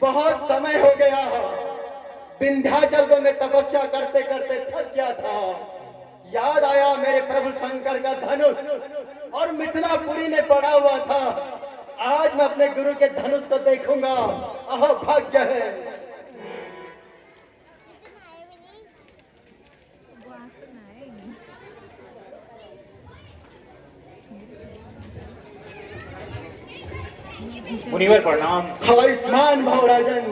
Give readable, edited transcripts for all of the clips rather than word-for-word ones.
बहुत समय हो गया, विंध्याचल को मैं तपस्या करते करते थक गया था। याद आया मेरे प्रभु शंकर का धनुष और मिथिलापुरी में पड़ा हुआ था। आज मैं अपने गुरु के धनुष को देखूंगा। अहो भाग्य है। मुनिवर प्रणाम। आयुष्मान भव राजन,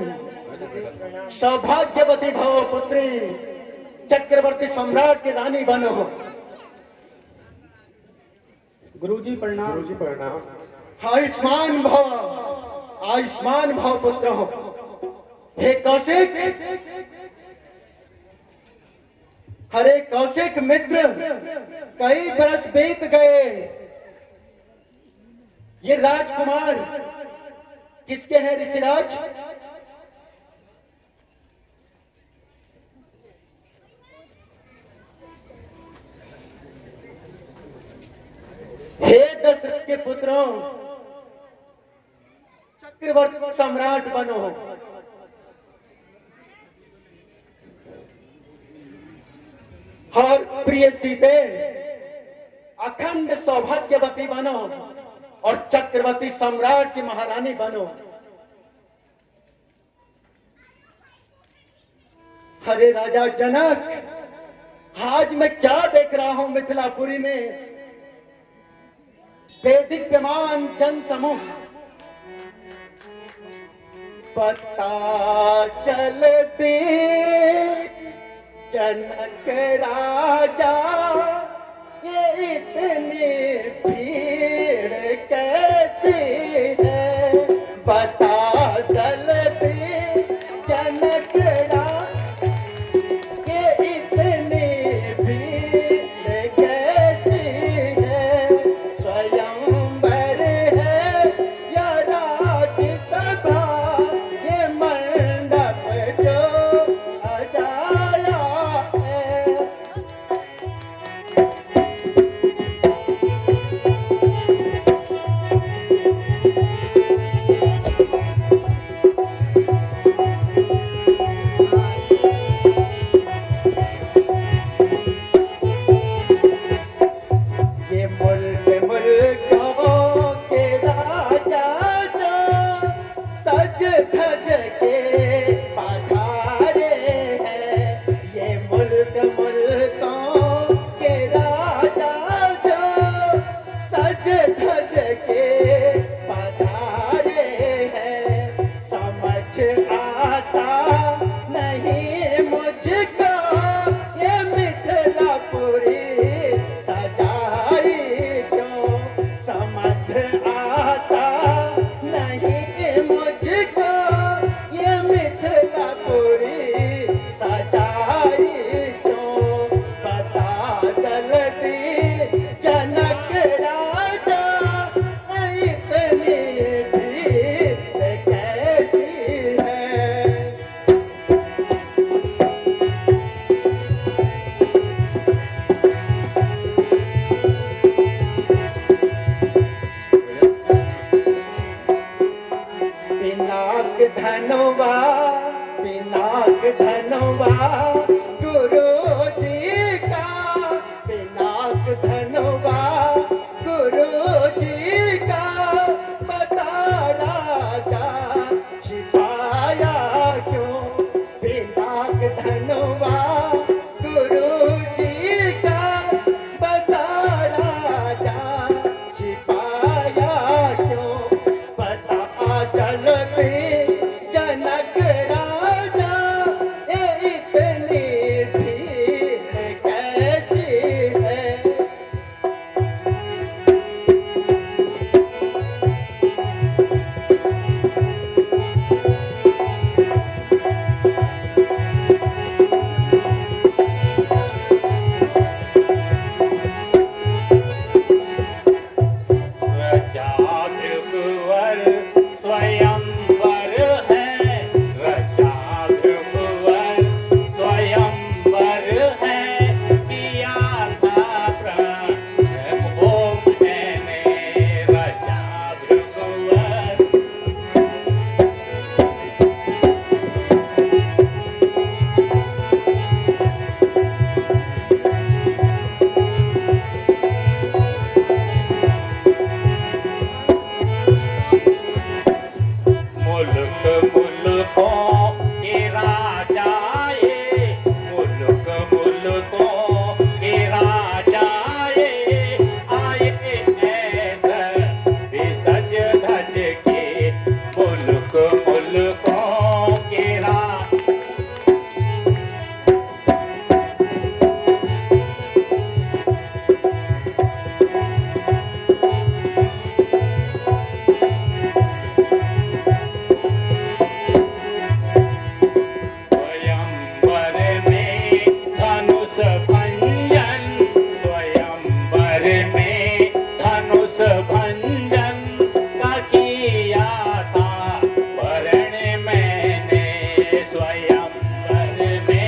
सौभाग्यवती भव पुत्री, चक्रवर्ती सम्राट की रानी बनो। गुरुजी प्रणाम। गुरुजी प्रणाम। आयुष्मान भव, आयुष्मान भव पुत्र हो। हे कौशिक, हरे कौशिक मित्र, कई बरस बीत गए। ये राजकुमार किसके हैं ऋषिराज? हे दशरथ के पुत्रों, चक्रवर्ती सम्राट बनो। और प्रिय सीते, अखंड सौभाग्यवती बनो और चक्रवर्ती सम्राट की महारानी बनो। हरे राजा जनक, आज मैं क्या देख रहा हूं मिथिलापुरी में? देदीप्यमान जन समूह, पता चलती जनक राजा, ये इतनी भीड़ कैसी है? पता चलती जनक राजा, ये इतनी भीड़ कैसी है? स्वयंवर है या राजसभा, ये मंडप जो सजाया है। पिनाक धनवा गुरु जी का, पिनाक धनवा गुरु जी का, बता राजा छिपाया क्यों, पिनाक धनवा गुरु जी का, बता राजा छिपाया क्यों, बता जल्दी जनक राजा, ये इतनी भीड़ कैसी है। रचा भृगुवर स्वयंवर है, रचा भृगुवर स्वयंवर है, किया था प्रभु मैंने रचा भृगुवर। मुल्क मुल्कों के राजा ये, मुल्क मुल्कों के राजा ये, आए ऐसा सज धज के, मुल्क मुल्कों के राजा। स्वयंवर में धनुष भंजन, स्वयंवर में धनुष भंजन का किया था वर्ण मैंने स्वयंवर में।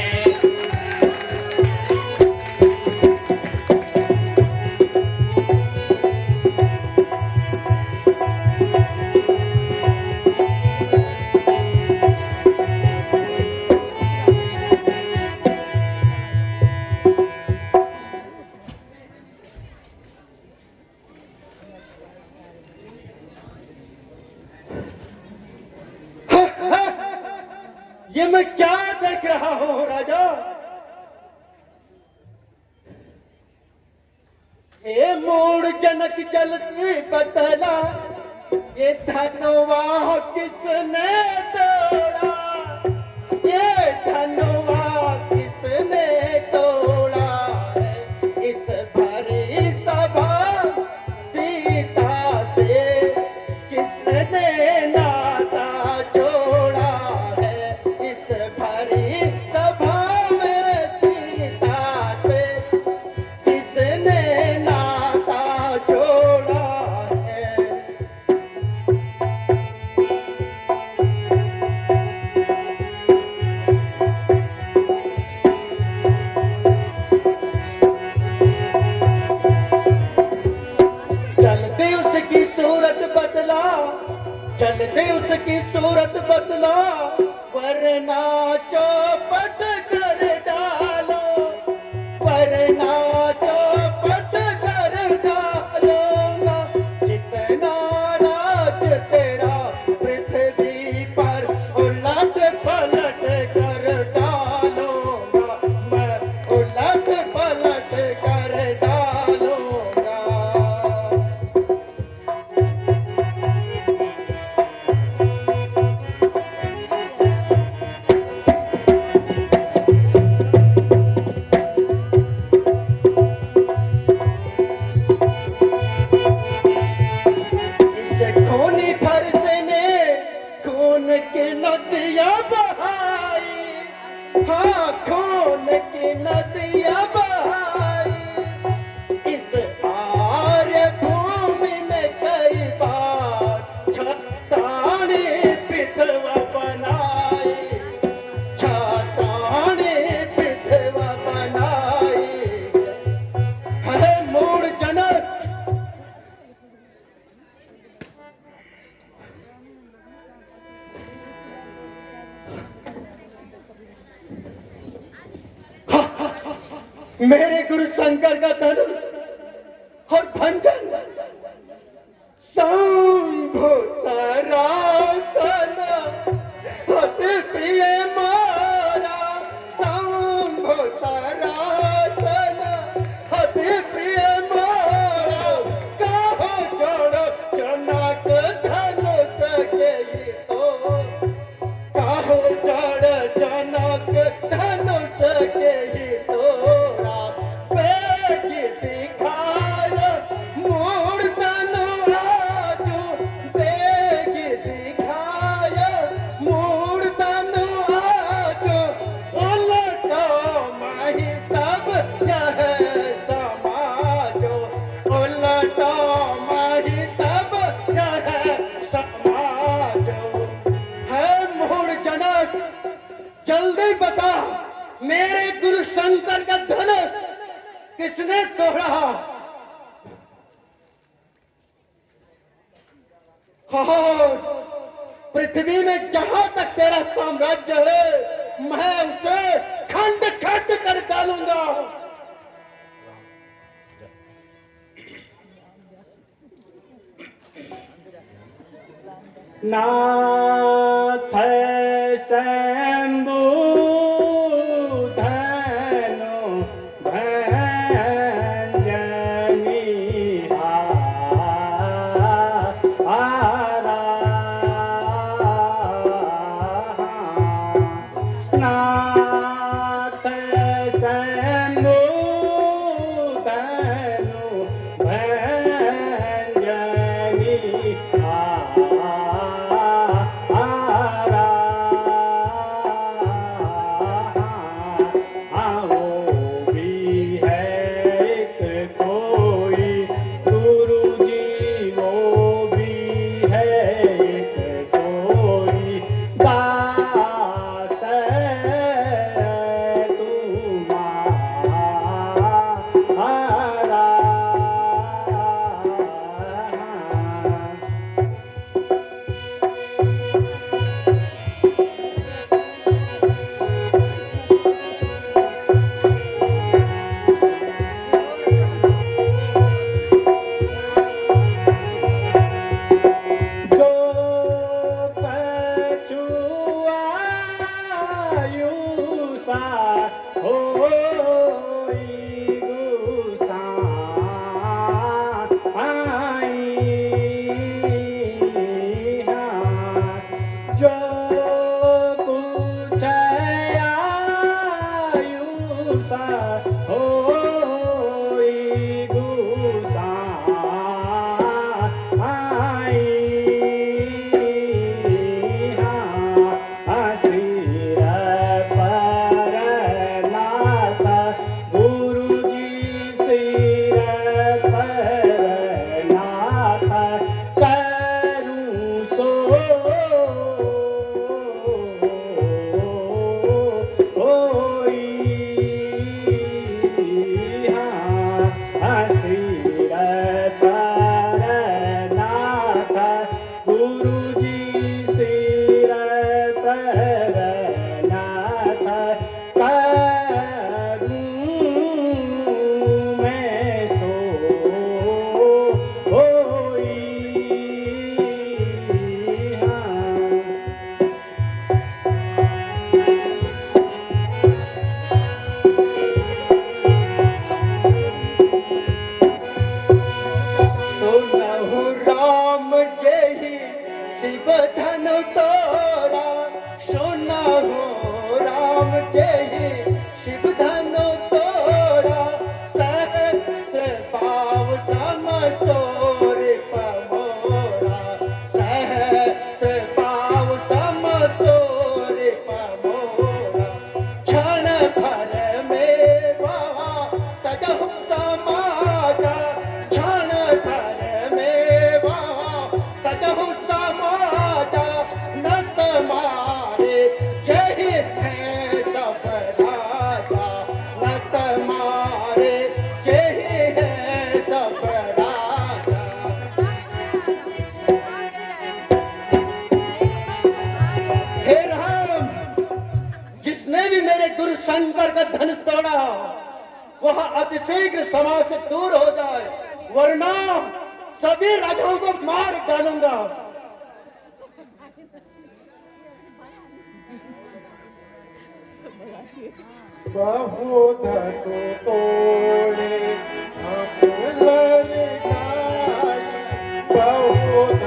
ये मैं क्या देख रहा हूं राजा, ये मूड जनक जलती बतला, ये धनवा किसने तोड़ा, ये धनवा किसने तोड़ा है, इस भरी सभा सीता से किसने नाता जोड़ा है, इस भरी सभा में सीता से किसने नाता जोड़ा है। जल्दी उसकी सूरत बदला, जल्दी उसकी सूरत बदला, वरना चौपट कर डालो, वरना चौपट कर डालूंगा, जितना राज तेरा पृथ्वी पर उलट पलट कर डालूंगा, मैं उलट पलट कर डालूंगा। इस खूनी फर्ज ने खून की नदियां बहाई, हाँ खून की नदियां बहाई, इस आर्य भूमि में कई बार छतानी विधवा बनाई, छतानी विधवा बनाई है मूड जनक। मेरे गुरु शंकर का धनुष और भंजन शंभु सरासन अति प्रिय मारा, शंभु सरासन अति प्रिय मारा, कहो जोड़ो जनक धनुष के ही तो, कहो जोड़ जनक धनुष के ही तोरा, बेग दिखाय मूर्तन आजू, बेग दिखाय मूर्तन आजू, उलटो माही तब यह समाजो, उलटो माही तब यह समाजो। है मूढ़ जनक, जल्दी बता मेरे गुरु शंकर का धनुष किसने तोड़ा? हाँ, पृथ्वी में जहां तक तेरा साम्राज्य है मैं उसे खंड खंड कर डालूंगा। नाथ शंभु धनु भंजनी हारा, नाथ शंभु धनु भंजनी वह अतिशीघ्र समाज से दूर हो जाए, वरना सभी राजाओं को मार डालूंगा। बहुत तो तोड़े हम ललकाई, बहुत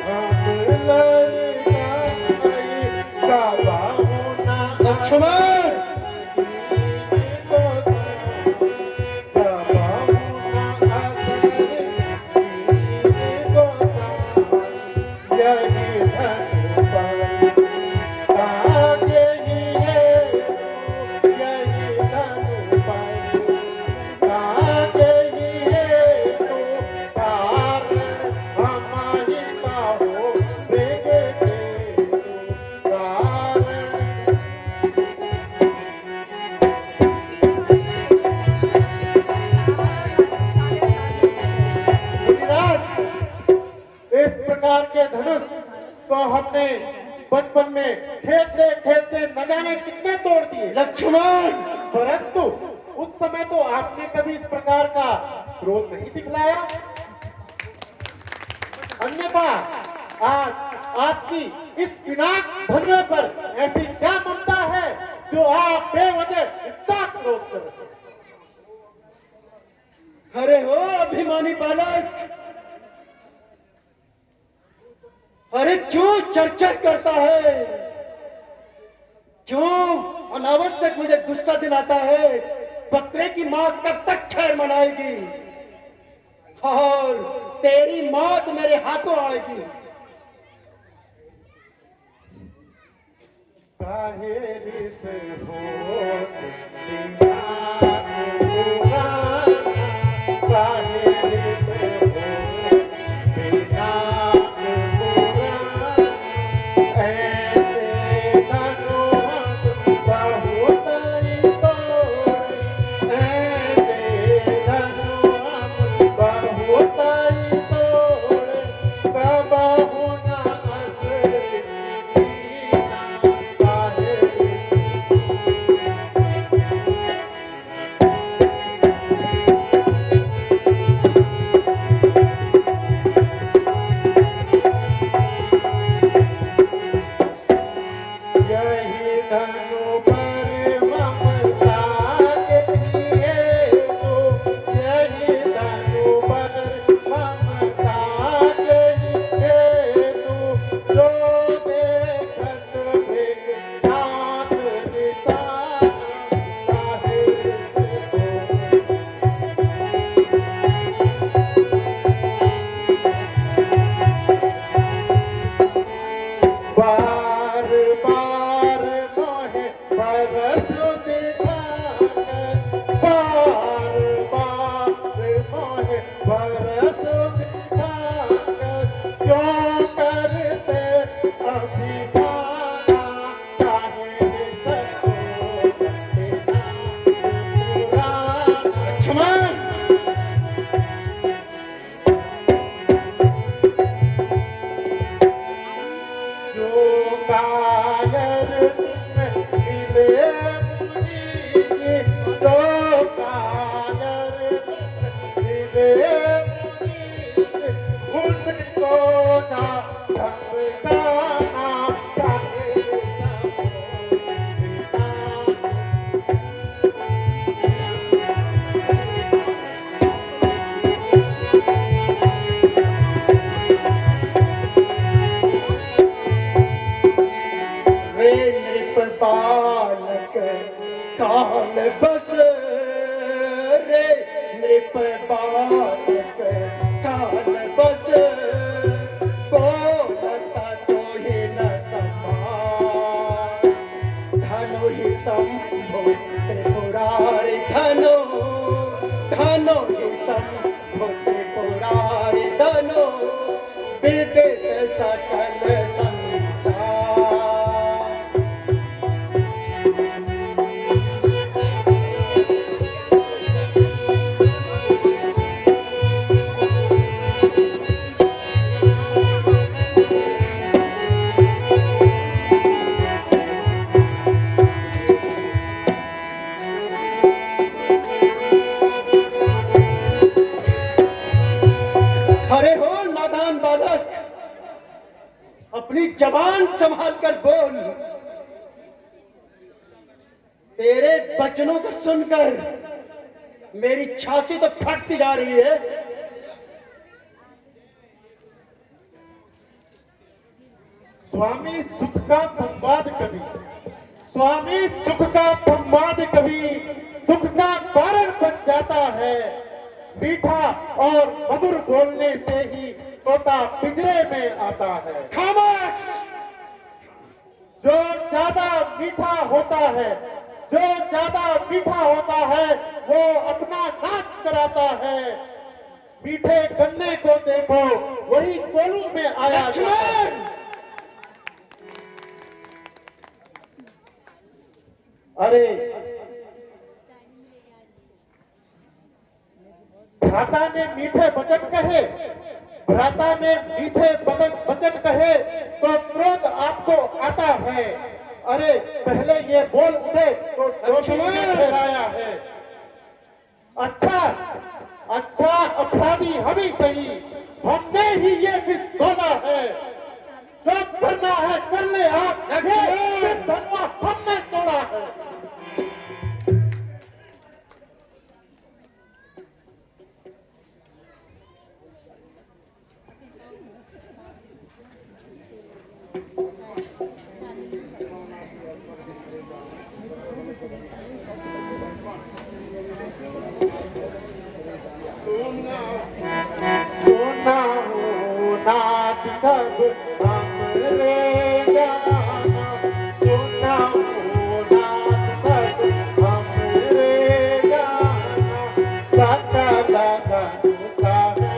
हम ललकाई, गवाहो ना लक्ष्मण, गवाहो ना असर, यही धन पर इस प्रकार के धनुष तो हमने बचपन में खेलते खेलते न जाने कितने तोड़ दिए लक्ष्मण, परंतु उस समय तो आपने कभी इस प्रकार का क्रोध नहीं दिखलाया। अन्यथा आज आपकी इस पिनाक धनुष पर ऐसी क्या ममता है जो आप बेवजह इतना क्रोध कर रहे हैं? अरे हो अभिमानी बालक, अरे क्यों चर्चा करता है, क्यों अनावश्यक मुझे गुस्सा दिलाता है। बकरे की मां कब तक खैर मनाएगी, और तेरी मौत मेरे हाथों आएगी। काहेरी से होत दीवान पुराना, काहेरी से होत दीवान पुराना, ऐसे धनुष बहुत ही तोड़े, ऐसे धनुष बहुत ही तोड़े, कबहु न असर यही धनु पर ममता के लिए तो, यही धनु पर ममता के लिए तो, जो देखत नाथ निशान काहे से हो। बार बार मोहे बरस दिखाकर, बार बार मोहे बरस दिखाकर, क्यों करते अभिमाना, काहे सको बिना पुराना। लक्ष्मण, जो कायर तुम मिले मुनि जी, जो कायर तुम मिले मुनि जी, उनको ना धमकाना, काहे सको बिना। रे नृप बालक काल बस, रे नृप बालक काल बस, बोलता तो ही न समान, धनु ही शंभु त्रिपुरारि धनु, धनु ही शंभु त्रिपुरारि धनु, विदित सकल संसार। जबान संभाल कर बोल। तेरे वचनों को सुनकर मेरी छाती तो फटती जा रही है। स्वामी सुख का संवाद कभी, स्वामी सुख का संवाद कभी दुख का कारण बन जाता है। मीठा और मधुर बोलने से ही तोता पिंजरे में आता है। खामोश! जो ज्यादा मीठा होता है, जो ज्यादा मीठा होता है वो अपना नाच कराता है। मीठे गन्ने को देखो, वही कोलू में आया जाता है। लक्ष्मण! अरे भ्राता ने मीठे वचन कहे, भ्राता ने मीठे वचन कहे तो क्रोध आपको आता है। अरे पहले ये बोल उठे तो दोषी ने ठहराया है। अच्छा अच्छा, अपराधी हम ही सही, हमने ही ये फिर तोड़ा है। जो करना है कर ले आप, ये धनवा हमने तोड़ा है। सोना हो नाथ सब हमरे जाना, सोना हो नाथ सब हमरे जाना। सकल धनुषा है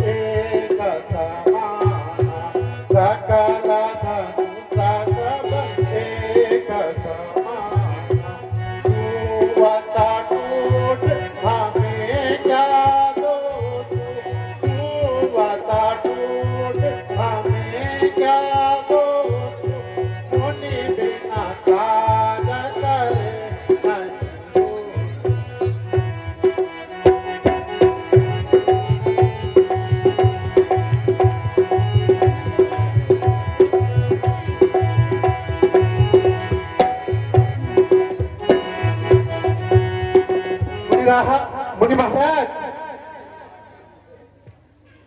एक समाना, सकल धनुषा सब एक समाना। जुवता टूट हमें क्या दोष, जुवता टूट हमें क्या दोष। मुनि बिना काज करे नहीं दोष। मुनि महाराज,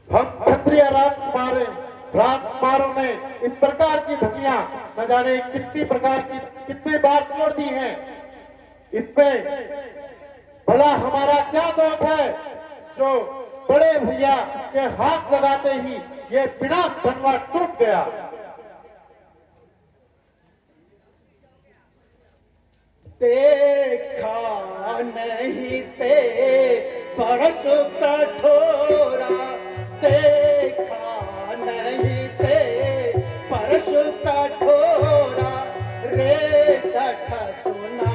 हम क्षत्रिय राजकुमारों ने इस प्रकार की धनिया न जाने कितने बार तोड़ दी हैं। इसमें भला हमारा क्या दोष है जो बड़े भैया के हाथ लगाते ही ये बिना धनवा टूट गया। देखा नहीं ते परस कठोरा, देखा नहीं ते परस कठोरा। रे सठ सुना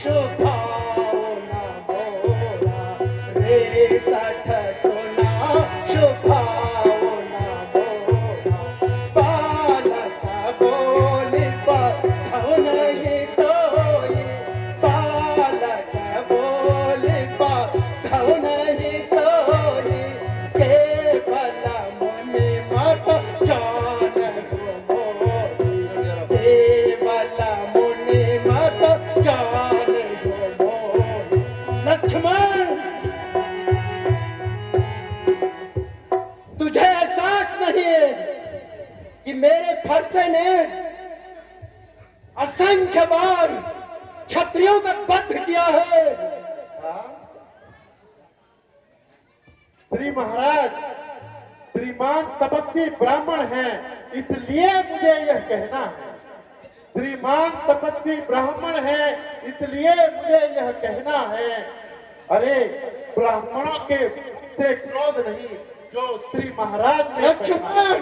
शुभाओ न बोला, रे सठ सुना शुभाओ न बोला। बालक बोल बधौ नहीं तोई, बालक बोल बधौ नहीं तोई। केवल मुनि मत जानन हो मोहि, केवल मुनि मत जानन हो मोहि। लक्ष्मण, तुझे एहसास नहीं है कि मेरे फरसे ने असंख्य बार क्षत्रियों का वध किया है। श्री महाराज, श्रीमान तपस्वी ब्राह्मण हैं, इसलिए मुझे यह कहना है। श्रीमान तपस्वी ब्राह्मण हैं, इसलिए मुझे यह कहना है। अरे ब्राह्मणों के से क्रोध नहीं, जो श्री महाराज ने लक्ष्मण,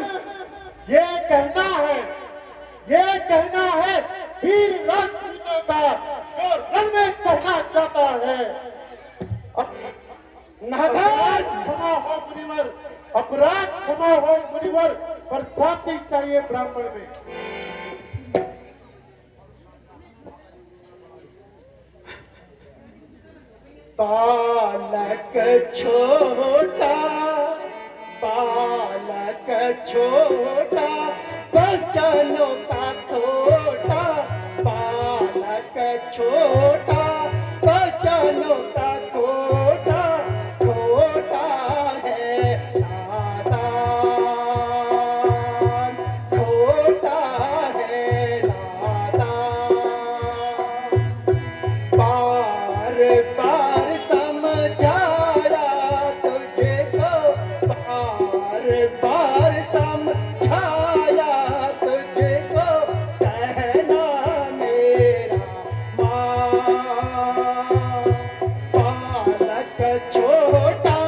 ये कहना है, ये कहना है वीर राजपूतों का, जो रण में कहना चाहता है। नाथन, क्षमा हो मुनिवर, अपराध क्षमा हो मुनिवर, पर शांति चाहिए ब्राह्मण में। बालक छोटा, बालक छोटा, बचनों का खोटा बालक छोटा, बचनों का खोटा खोटा है नादान, खोटा है नादान। बार बार समझाया तुझको, बार बार समझाया तुझको, कहना मेरा माँ। बालक छोटा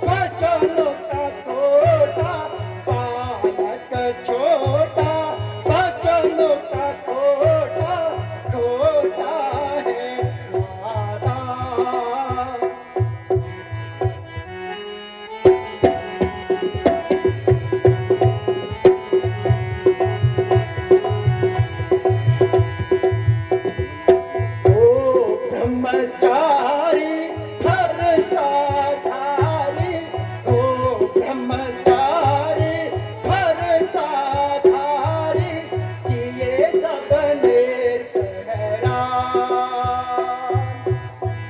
बचनों का खोटा, बालक छोटा बचनों का खोटा खोटा है नादान। ओ ब्रह्मचारी हर साधारी, ओ ब्रह्मचारी हर साधारी, किए सबने हैरान।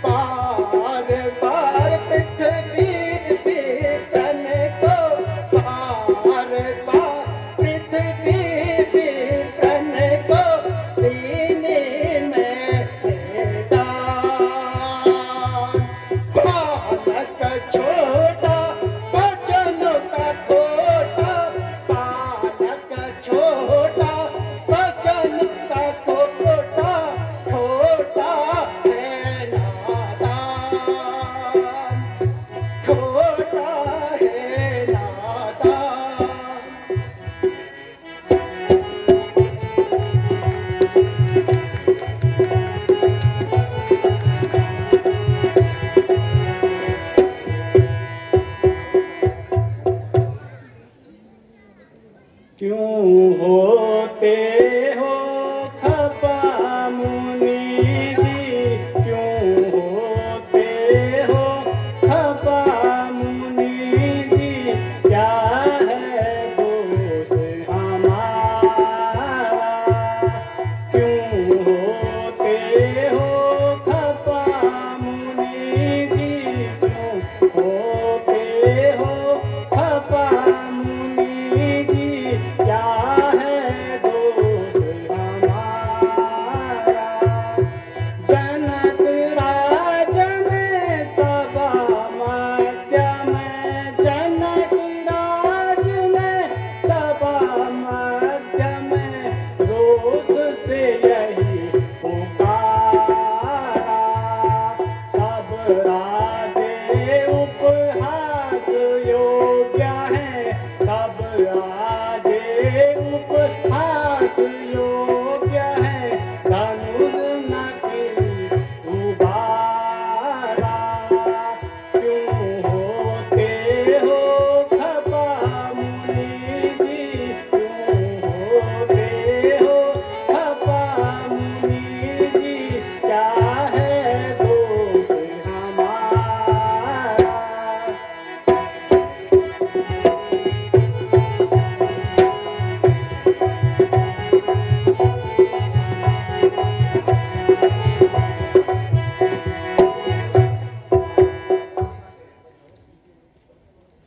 बार बार पृथ्वी विपन को, बार बार पृथ्वी विपन को, दीने में निदान। बालक छोटा बचनों का खोटा, बालक छोटा बचनों का खोटा खोटा है नादान, छोटा है नादान। क्यों होते हो खपा मुनि जी, क्यों होते हो खपा मुनि जी, क्या है दोष हमारा। क्यों होते हो खपा मुनि जी, क्यों होते हो खपा मुनि जी, क्या है दोष हमारा। जनक राज में सभा मध्य में, जनक राज में सभा मध्य में, रोष से यही पुकारा। सब राजे उपहास योग्य हैं, सब राजे उपहास योग्य हैं, धनुष नखी उबारा। क्यों होते हो खपा मुनि जी, क्यों होते हो खपा मुनि जी, क्या है दोष हमारा।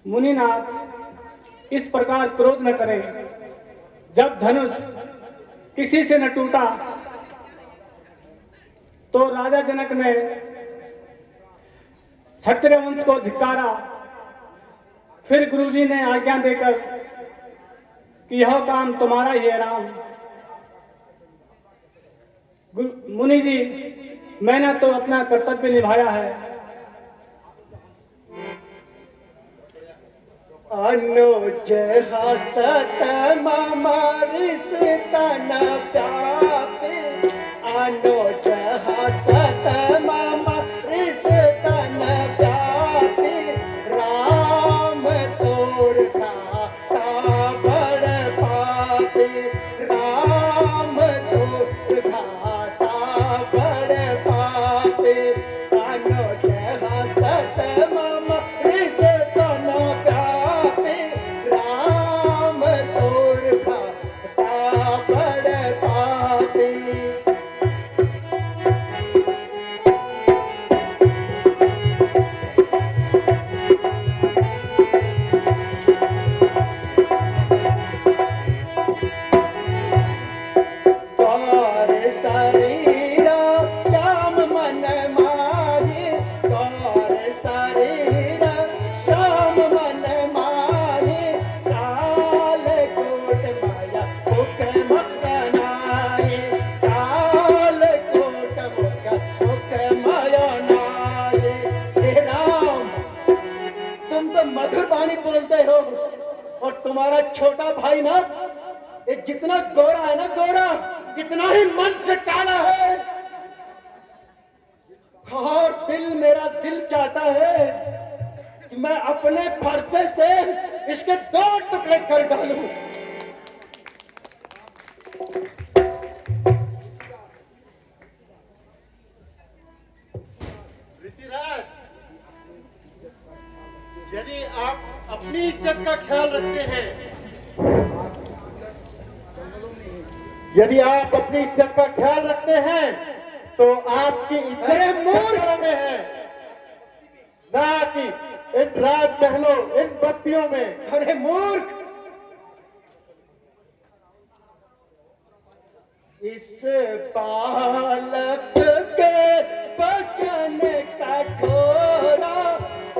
मुनिनाथ, इस प्रकार क्रोध न करें। जब धनुष किसी से न टूटा तो राजा जनक ने क्षत्रिय वंश को धिक्कारा। फिर गुरुजी ने आज्ञा देकर कि यह काम तुम्हारा ही है राम। मुनि जी, मैंने तो अपना कर्तव्य निभाया है। अनुज हसत ममरिस तन व्यापी, अनुज हसत ममरिस तन व्यापी, राम तोड़ खाता बड़ पापी, राम तोड़ खाता बड़ पापी। अनुज हसत ममरिस तन व्यापी, राम तोड़ खाता छोटा भाई ना, ये जितना गोरा है ना गोरा, इतना ही मन से काला है। और मेरा दिल चाहता है कि मैं अपने फरसे से इसके 2 टुकड़े कर डालूं। ऋषिराज, यदि आप अपनी इज्जत का ख्याल रखते हैं, यदि आप अपनी इज्जत का ख्याल रखते हैं तो आपकी इज्जत मूर्खों में है, ना कि इन राजमहलों, इन बस्तियों में। अरे मूर्ख, इस बालक के बचन कठोरा,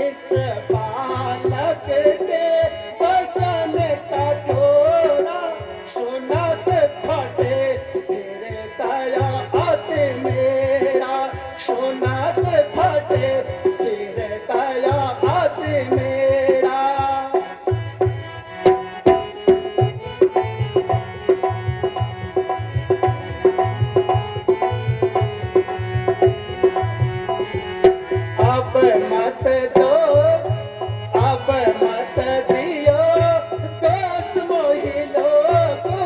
इस बालक के बचन कठोरा, सुनत फटे हृदय अति मेरा, सुनत फटे हृदय अति मेरा। अब मत दो, अब मत दियो दोस्त मोहि लोगो,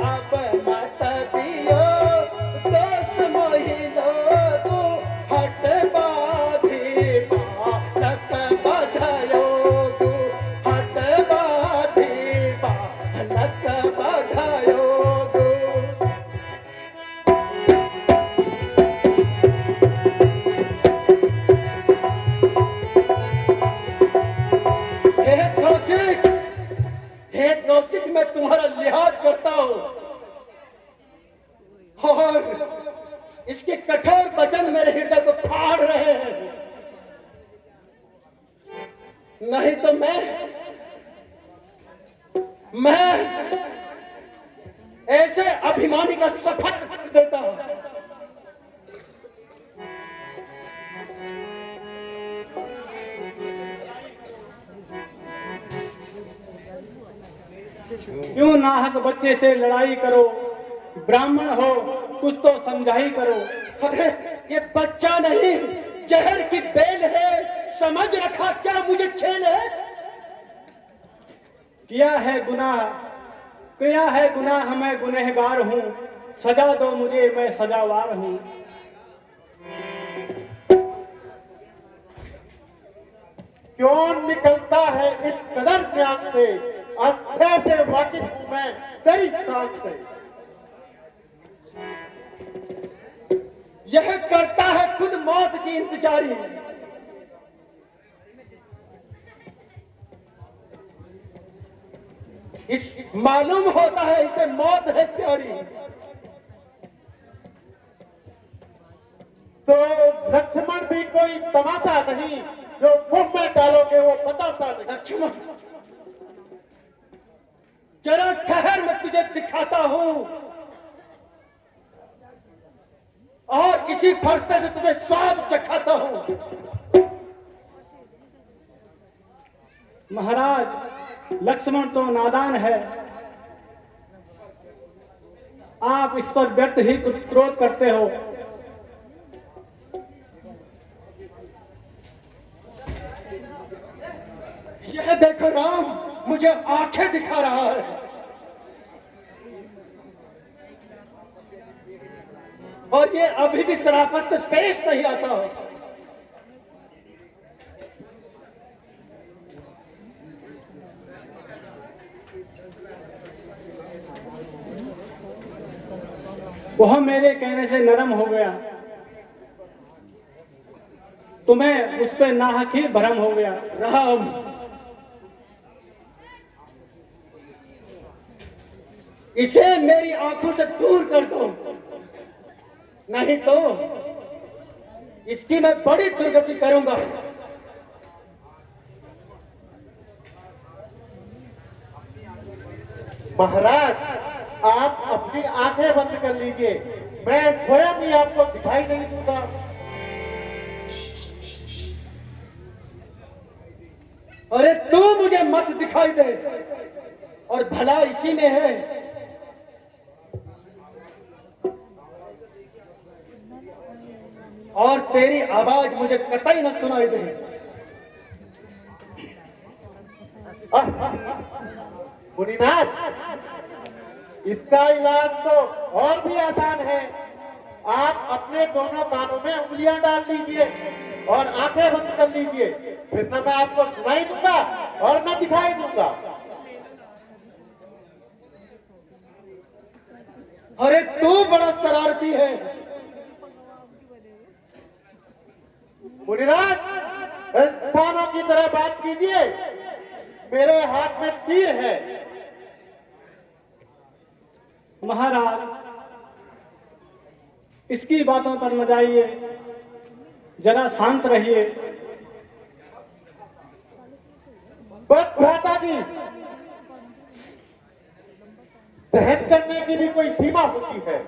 अब मत दियो दोस्त मोहि लोगो, हट बाधी बालक बधायोगो, हट बाधी बालक बधायोगो। हे नौसिक, मैं तुम्हारा लिहाज करता हूं, और इसके कठोर वचन मेरे हृदय को फाड़ रहे हैं। नहीं तो मैं ऐसे अभिमानी का शपथ देता हूं। क्यों नाहक बच्चे से लड़ाई करो, ब्राह्मण हो कुछ तो समझाई करो। अरे ये बच्चा नहीं, जहर की बेल है, समझ रखा क्या मुझे खेल है। किया है गुनाह, मैं गुनहगार हूँ, सजा दो मुझे, मैं सजावार हूँ। क्यों निकलता है इस कदर ज्ञान से, अच्छे से वाकिफ हूं मैं तेरी शान से। यह करता है खुद मौत की इंतजारी, इस मालूम होता है इसे मौत है प्यारी। तो लक्ष्मण भी कोई तमाशा नहीं जो मुंह में डालोगे वो बताता नहीं। लक्ष्मण, जरा ठहर, मैं तुझे दिखाता हूं, और इसी फरसे से तुझे स्वाद चखाता हूं। महाराज, लक्ष्मण तो नादान है, आप इस पर व्यर्थ ही क्रोध करते हो। यह देखो राम, मुझे आंखें दिखा रहा है, और ये अभी भी शराफत से पेश नहीं आता। वह मेरे कहने से नरम हो गया, तुम्हें उस पर नाहक ही भरम हो गया। राम, इसे मेरी आंखों से दूर कर दो, नहीं तो इसकी मैं बड़ी दुर्गति करूंगा। महाराज, आप अपनी आंखें बंद कर लीजिए, मैं स्वयं ही आपको दिखाई नहीं दूंगा। अरे तू मुझे मत दिखाई दे, और भला इसी में है। और तेरी आवाज मुझे कतई न सुनाई दे। मुनिनाथ, इसका इलाज तो और भी आसान है। आप अपने दोनों कानों में उंगलियां डाल लीजिए और आंखें बंद कर लीजिए, फिर न मैं आपको सुनाई दूंगा और न दिखाई दूंगा। अरे तू बड़ा शरारती है। मुनिराज, इंसानों की तरह बात कीजिए, मेरे हाथ में तीर है। महाराज, इसकी बातों पर मत आइए, जरा शांत रहिए। बस भ्राता जी, सहन करने की भी कोई सीमा होती है।